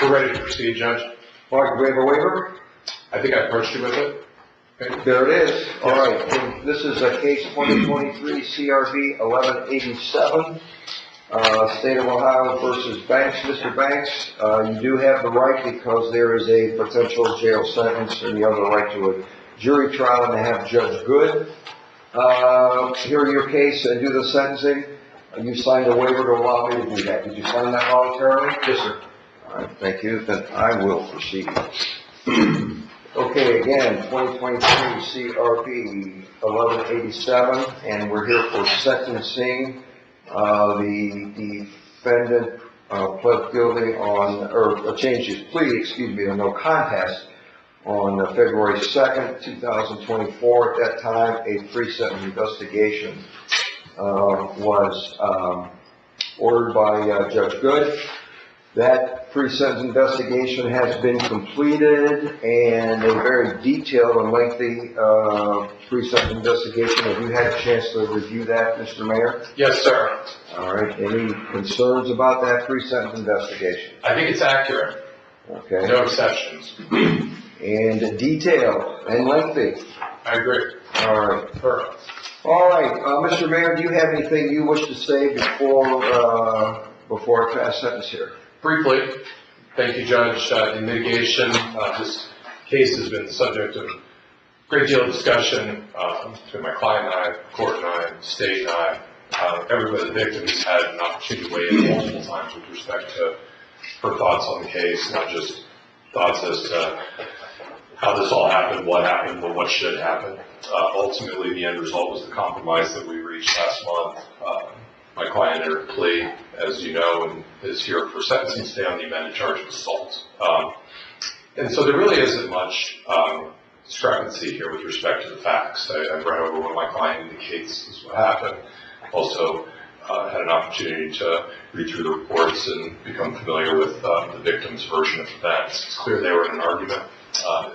We're ready to proceed, Judge. All right, do we have a waiver? I think I approached you with it. There it is. All right, this is a case 2023 CRV 1187, State of Ohio versus Banks. Mr. Banks, you do have the right, because there is a potential jail sentence, and you have the right to a jury trial and to have Judge Good hear your case and do the sentencing. You signed a waiver to allow me to do that. Did you sign that voluntarily? Yes, sir. All right, thank you. Then I will proceed. Okay, again, 2023 CRP 1187, and we're here for sentencing. The defendant pled guilty on, or changed his plea, on no contest on February 2nd, 2024. At that time, a pre-sentence investigation was ordered by Judge Good. That pre-sentence investigation has been completed, and a very detailed and lengthy pre-sentence investigation. Have you had a chance to review that, Mr. Mayor? Yes, sir. All right. Any concerns about that pre-sentence investigation? I think it's accurate. Okay. No exceptions. And detailed and lengthy. I agree. All right. Perfect. All right. Mr. Mayor, do you have anything you wish to say before I pass sentence here? Briefly, thank you, Judge. In mitigation, this case has been the subject of a great deal of discussion between my client and I, the court and I, the state and I. Everybody, the victim, has had an opportunity to weigh in multiple times with respect to her thoughts on the case, not just thoughts as to how this all happened, but what should happen. Ultimately, the end result was the compromise that we reached last month. My client entered a plea, as you know, and is here for sentencing stay on the amended charge of assault. And so there really isn't much discrepancy here with respect to the facts. I've read over what my client indicates is what happened. Also had an opportunity to read through the reports and become familiar with the victim's version of events. It's clear they were in an argument.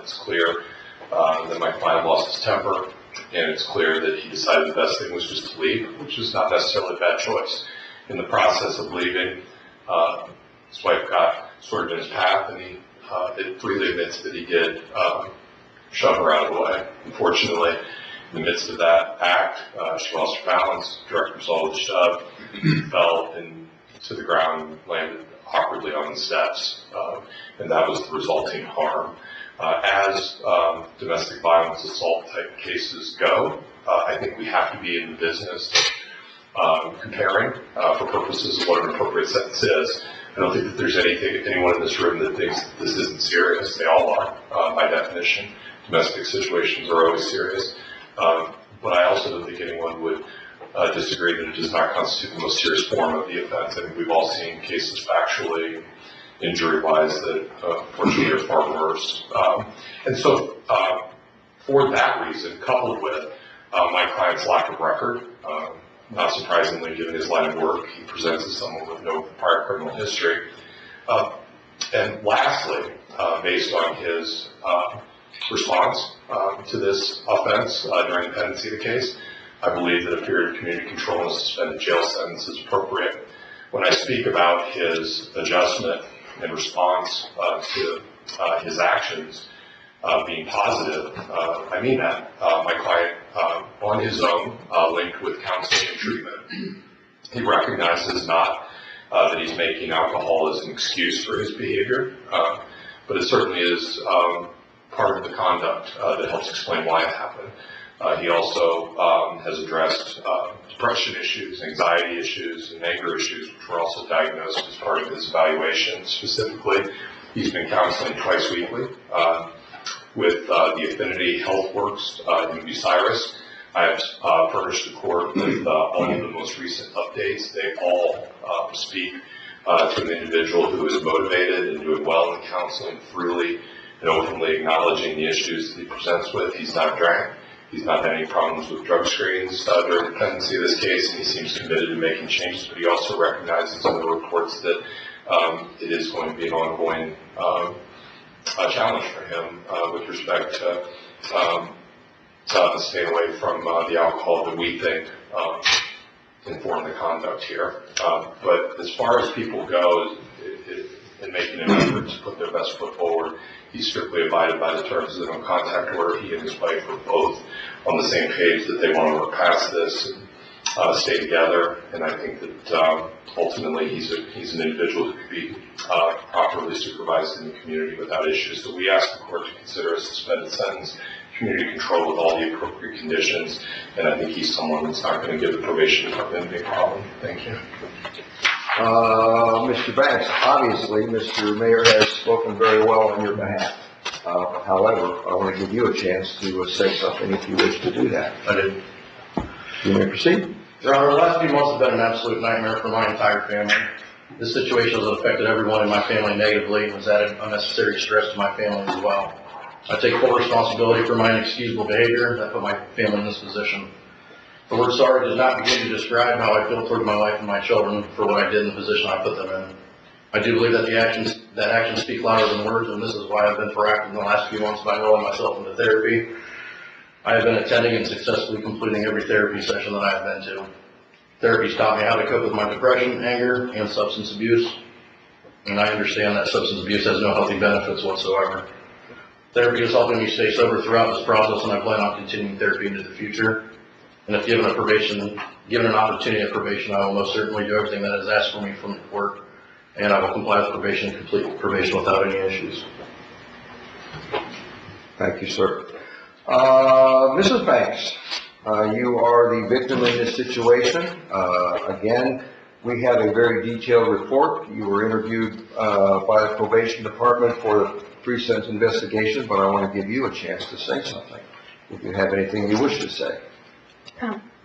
It's clear that my client lost his temper. And it's clear that he decided the best thing was just to leave, which is not necessarily a bad choice. In the process of leaving, his wife got sort of in his path, and he freely admits that he did shove her out of the way. Unfortunately, in the midst of that act, she lost her balance, direct result of the shove, fell to the ground, and landed awkwardly on the steps, and that was the resulting harm. As domestic violence assault type cases go, I think we have to be in the business of comparing for purposes of what an appropriate sentence is. I don't think that there's anyone in this room that thinks that this isn't serious. They all are, by definition. Domestic situations are always serious. But I also don't think anyone would disagree that it does not constitute the most serious form of the offense. I think we've all seen cases factually, injury-wise, that fortunately are far worse. And so for that reason, coupled with my client's lack of record, not surprisingly given his line of work, he presents as someone with no prior criminal history. And lastly, based on his response to this offense during the pendency of the case, I believe that a period of community control and a suspended jail sentence is appropriate. When I speak about his adjustment in response to his actions being positive, I mean that. My client, on his own, linked with counseling and treatment, he recognizes not that he's making alcohol as an excuse for his behavior, but it certainly is part of the conduct that helps explain why it happened. He also has addressed depression issues, anxiety issues, and anger issues, which were also diagnosed as part of his evaluation. Specifically, he's been counseling twice weekly with the Affinity Health Works in Bucyrus. I have furnished the court with all of the most recent updates. They all speak to an individual who is motivated and doing well in counseling, freely and openly acknowledging the issues that he presents with. He's not drank. He's not had any problems with drug screens during the pendency of this case, and he seems committed to making changes, but he also recognizes in the reports that it is going to be an ongoing challenge for him with respect to staying away from the alcohol that we think inform the conduct here. But as far as people go, in making an effort to put their best foot forward. He strictly abided by the terms of the no contact order. He and his wife were both on the same page that they want to work past this and stay together. And I think that ultimately he's an individual who could be properly supervised in the community without issues. So we ask the court to consider a suspended sentence, community control with all the appropriate conditions, and I think he's someone that's not going to give the probation department any problem. Thank you. Mr. Banks, obviously, Mr. Mayor has spoken very well on your behalf. However, I want to give you a chance to say something if you wish to do that. I did. You may proceed. Your Honor, the last few months have been an absolute nightmare for my entire family. This situation has affected everyone in my family negatively and has added unnecessary stress to my family as well. I take full responsibility for my inexcusable behavior that put my family in this position. The word sorry does not begin to describe how I feel toward my wife and my children for what I did in the position I put them in. I do believe that actions speak louder than words, and this is why I've been proactive in the last few months by enrolling myself into therapy. I have been attending and successfully completing every therapy session that I have been to. Therapy's taught me how to cope with my depression, anger, and substance abuse, and I understand that substance abuse has no healthy benefits whatsoever. Therapy is helping me stay sober throughout this process, and I plan on continuing therapy into the future. And if given an opportunity at probation, I will most certainly do everything that is asked for me from the court, and I will comply with probation and complete probation without any issues. Thank you, sir. Mrs. Banks, you are the victim in this situation. Again, we have a very detailed report. You were interviewed by the probation department for the pre-sentence investigation, but I want to give you a chance to say something, if you have anything you wish to say.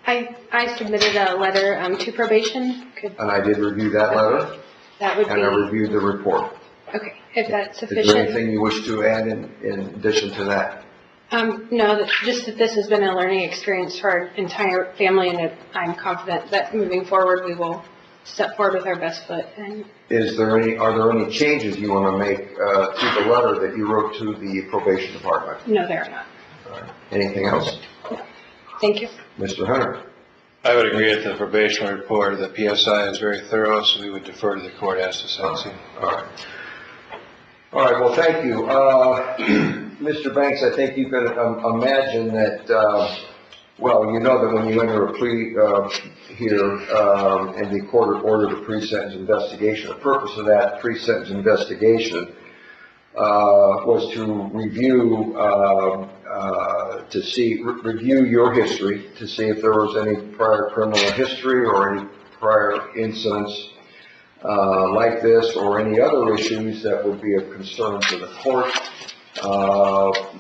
I submitted a letter to probation. And I did review that letter, That would and I be, reviewed the report. okay, if that's Is there sufficient. anything you wish to add in addition to that? No, just that this has been a learning experience for our entire family, and that I'm confident that moving forward, we will step forward with our best foot. And Are there any changes you want to make to the letter that you wrote to the probation department? no, they're not. Anything else? Thank you. Mr. Hunter? I would agree with the probation report. The PSI is very thorough, so we would defer to the court as to sentencing. All right. All right, well, thank you. Mr. Banks, I think you can imagine that, well, you know that when you enter a plea here and the court ordered a pre-sentence investigation, the purpose of that pre-sentence investigation was to review review your history to see if there was any prior criminal history or any prior incidents like this or any other issues that would be of concern to the court.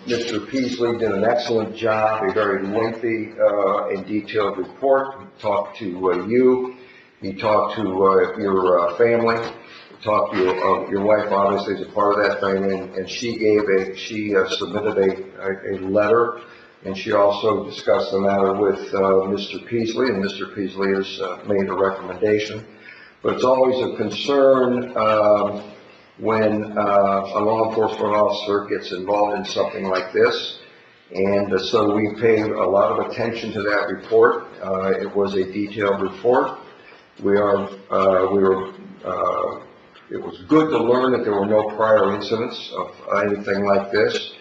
Mr. Peasley did an excellent job, a very lengthy and detailed report. He talked to you, he talked to your family, he talked to your wife, obviously, as a part of that family, and she submitted a letter, and she also discussed the matter with Mr. Peasley, and Mr. Peasley has made a recommendation. But it's always a concern when a law enforcement officer gets involved in something like this. And so we paid a lot of attention to that report. It was a detailed report. It was good to learn that there were no prior incidents of anything like this,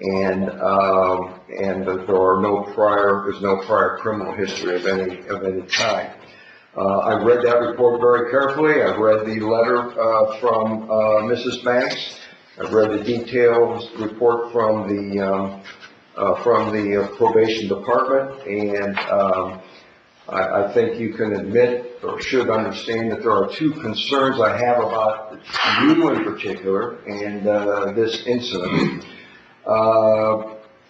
and that there's no prior criminal history of any kind. I read that report very carefully. I've read the letter from Mrs. Banks. I've read the detailed report from the probation department, and I think you can admit or should understand that there are two concerns I have about you in particular and this incident.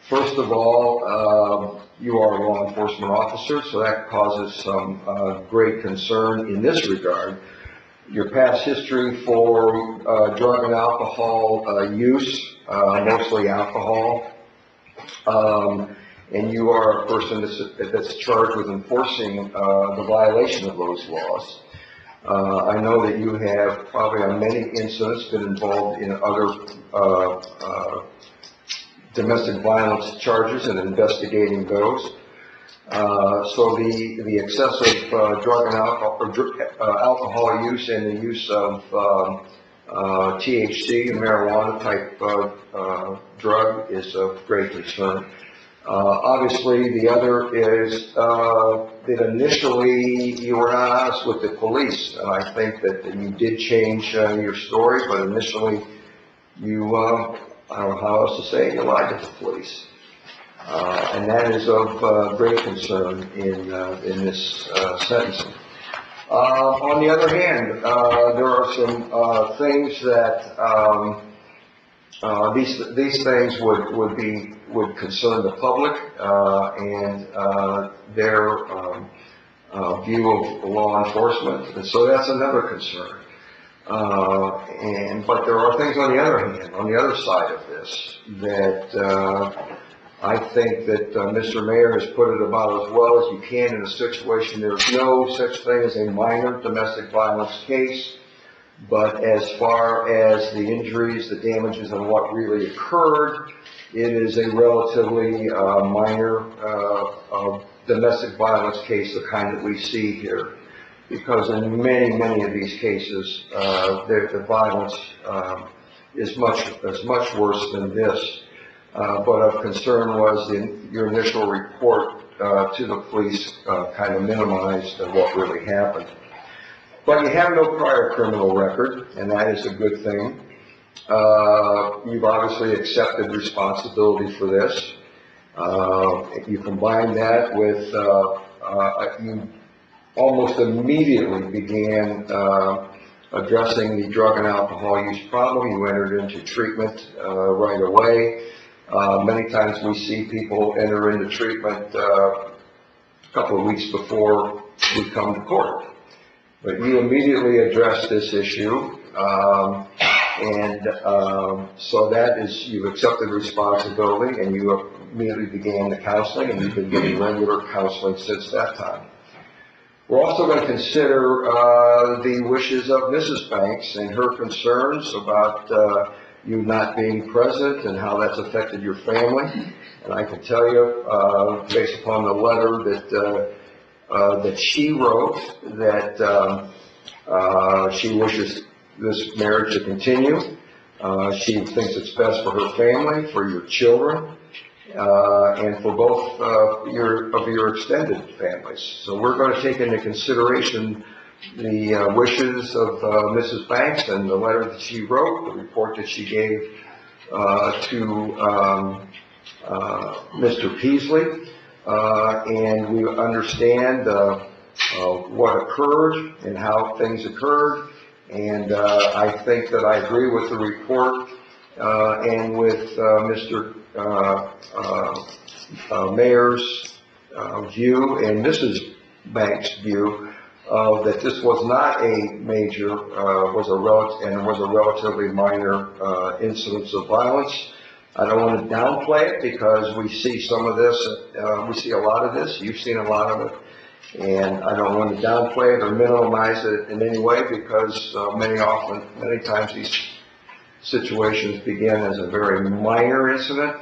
First of all, you are a law enforcement officer, so that causes some great concern in this regard. Your past history for drug and alcohol use, mostly alcohol, and you are a person that's charged with enforcing the violation of those laws. I know that you have probably on many incidents been involved in other domestic violence charges and investigating those. So the excessive drug and alcohol use and the use of THC, a marijuana type drug, is of great concern. Obviously, the other is that initially you were not honest with the police, and I think that you did change your story, but initially you, I don't know how else to say it, you lied to the police. And that is of great concern in this sentencing. On the other hand, there are some things that these things would concern the public and their view of law enforcement, and so that's another concern. But there are things on the other hand, on the other side of this, that I think that Mr. Mayor has put it about as well as you can in a situation. There's no such thing as a minor domestic violence case, but as far as the injuries, the damages, and what really occurred, it is a relatively minor domestic violence case, the kind that we see here. Because in many of these cases, the violence is much worse than this. But of concern was your initial report to the police kind of minimized what really happened. But you have no prior criminal record, and that is a good thing. You've obviously accepted responsibility for this. You combine that with you almost immediately began addressing the drug and alcohol use problem. You entered into treatment right away. Many times we see people enter into treatment a couple of weeks before we come to court. But you immediately addressed this issue, so that is, you've accepted responsibility, and you immediately began the counseling, and you've been getting regular counseling since that time. We're also going to consider the wishes of Mrs. Banks and her concerns about you not being present and how that's affected your family. And I can tell you, based upon the letter that she wrote, that she wishes this marriage to continue. She thinks it's best for her family, for your children, and for both of your extended families. So we're going to take into consideration the wishes of Mrs. Banks and the letter that she wrote, the report that she gave to Mr. Peasley, and we understand what occurred and how things occurred, and I think that I agree with the report and with Mr. Mayor's view and Mrs. Banks' view that this was not a major, was a relatively minor incidence of violence. I don't want to downplay it because we see some of this, we see a lot of this, you've seen a lot of it, and I don't want to downplay it or minimize it in any way because many times these situations begin as a very minor incident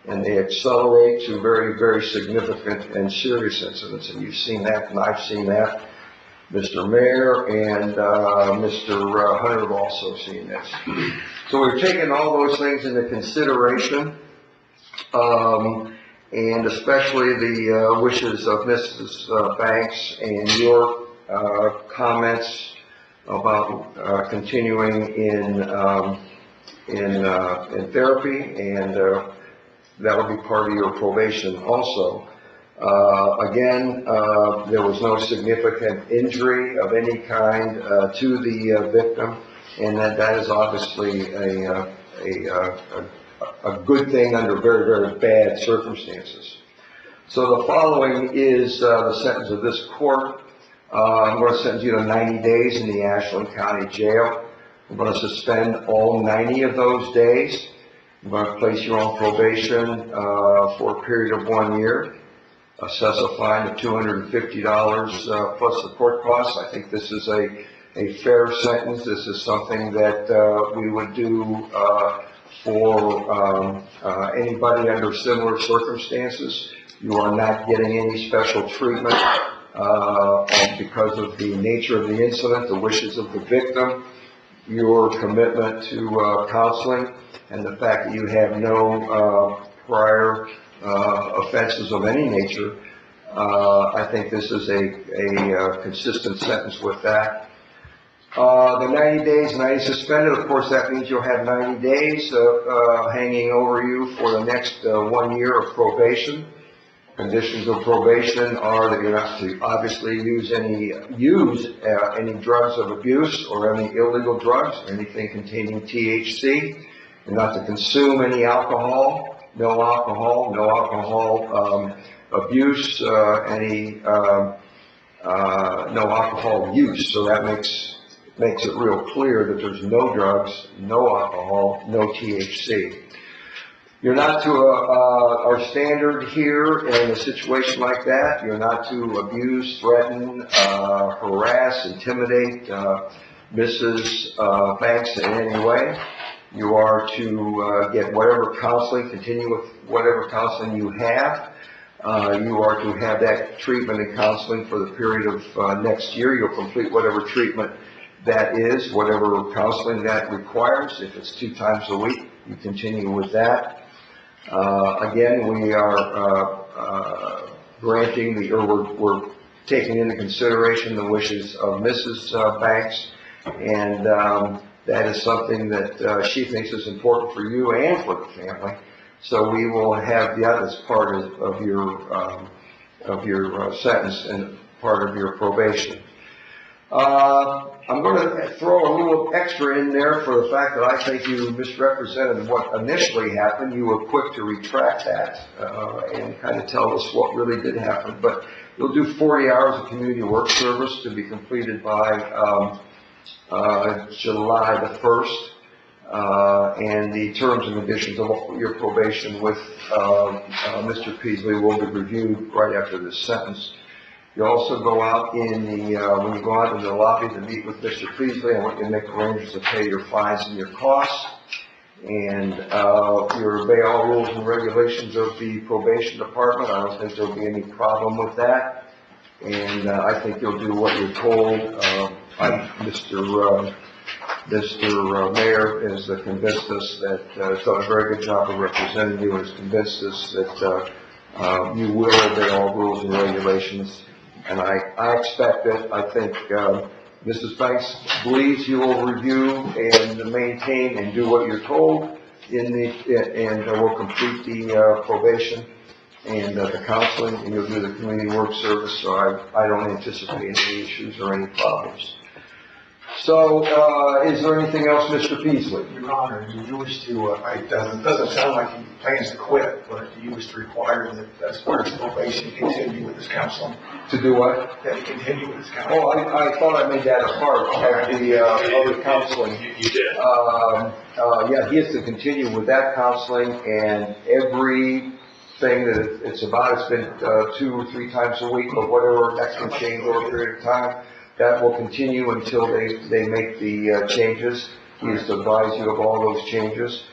and they accelerate to very, very significant and serious incidents, and you've seen that and I've seen that. Mr. Mayor and Mr. Hunter have also seen this. So we've taken all those things into consideration, and especially the wishes of Mrs. Banks and your comments about continuing in therapy, and that will be part of your probation also. Again, there was no significant injury of any kind to the victim, and that is obviously a good thing under very, very bad circumstances. So the following is the sentence of this court. I'm going to sentence you to 90 days in the Ashland County Jail. I'm going to suspend all 90 of those days. I'm going to place you on probation for a period of 1 year. Assess a fine of $250 plus the court costs. I think this is a fair sentence. This is something that we would do for anybody under similar circumstances. You are not getting any special treatment because of the nature of the incident, the wishes of the victim. your commitment to counseling and the fact that you have no prior offenses of any nature. I think this is a consistent sentence with that. The 90 days, 90 suspended, of course, that means you'll have 90 days hanging over you for the next 1 year of probation. Conditions of probation are that you're not to obviously use any drugs of abuse or any illegal drugs, anything containing THC. You're not to consume any alcohol, no alcohol abuse, no alcohol use. So that makes it real clear that there's no drugs, no alcohol, no THC. You're not to, our standard here in a situation like that, you're not to abuse, threaten, harass, intimidate Mrs. Banks in any way. You are to get whatever counseling, continue with whatever counseling you have. You are to have that treatment and counseling for the period of next year. You'll complete whatever treatment that is, whatever counseling that requires. If it's 2 times a week, you continue with that. Again, we are granting we're taking into consideration the wishes of Mrs. Banks, and that is something that she thinks is important for you and for the family. So we will have that as part of your sentence and part of your probation. I'm going to throw a little extra in there for the fact that I think you misrepresented what initially happened. You were quick to retract that and kind of tell us what really did happen. But you'll do 40 hours of community work service to be completed by July the 1st. And the terms and conditions of your probation with Mr. Peasley will be reviewed right after this sentence. You also go out when you go out in the lobby to meet with Mr. Peasley, I want you to make arrangements to pay your fines and your costs. And you obey all rules and regulations of the probation department. I don't think there'll be any problem with that. And I think you'll do what you're told. Mr. Mayor has convinced us that has done a very good job of representing you and has convinced us that you will obey all rules and regulations. And I expect it. I think Mrs. Banks believes you will review and maintain and do what you're told and will complete the probation and the counseling, and you'll do the community work service. So I don't anticipate any issues or any problems. So, is there anything else, Mr. Peasley? Your Honor, you wish to, it doesn't sound like he plans to quit, but you wish to require that as part of his probation, he continue with his counseling. To do what? That he continue with his counseling. Oh, I thought I made that a part of the other counseling. You did. Yeah, he has to continue with that counseling and everything that it's about. It's been 2 or 3 times a week or whatever, that's going to change over a period of time. That will continue until they make the changes. He is to advise you of all those changes.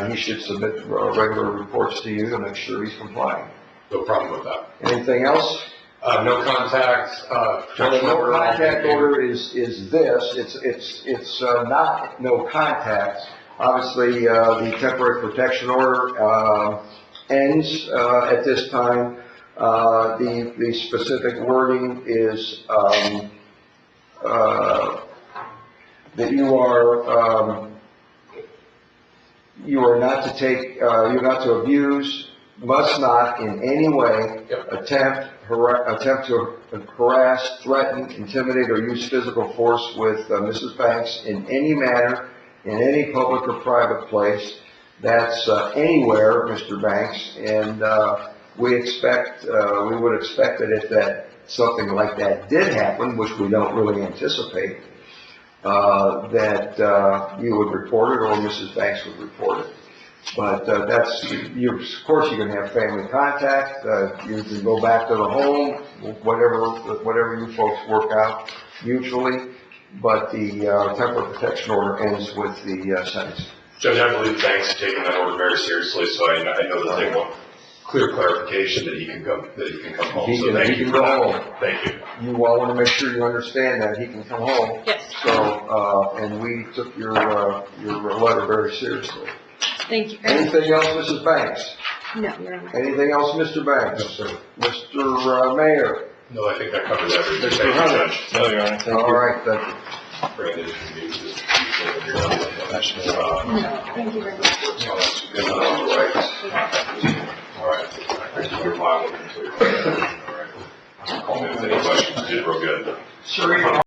He should submit regular reports to you to make sure he's complying. No problem with that. Anything else? No contact. Well, the no contact order is this. It's not no contact. Obviously, the temporary protection order ends at this time. The specific wording is that you are not to take, you're not to abuse, must not in any way attempt to harass, threaten, intimidate, or use physical force with Mrs. Banks in any manner, in any public or private place. That's anywhere, Mr. Banks, and we would expect that if something like that did happen, which we don't really anticipate, that you would report it or Mrs. Banks would report it. But of course you can have family contact, you can go back to the home, whatever you folks work out mutually, but the temporary protection order ends with the sentence. Judge, I believe Banks is taking that order very seriously, so I know that they won't clear clarification that he can come home. He So can- thank he you can for go that. home. Thank you. You all want to make sure you understand that he can come home. Yes, So, and we took your letter very seriously. thank you very much. Anything else, Mrs. Banks? No, Your Honor. Anything else, Mr. Banks? Yes, sir. Mr. Mayor? No, I think that covers everything. Mr. Thank you, Hunter. Judge. No, Your Honor, thank All you. right, thank you. Brandon, if you need this, when you're done with it. That's No, thank you very much. Good enough, all right. All right. You're liable to. All right. Call me with any questions. You did real good. Sir,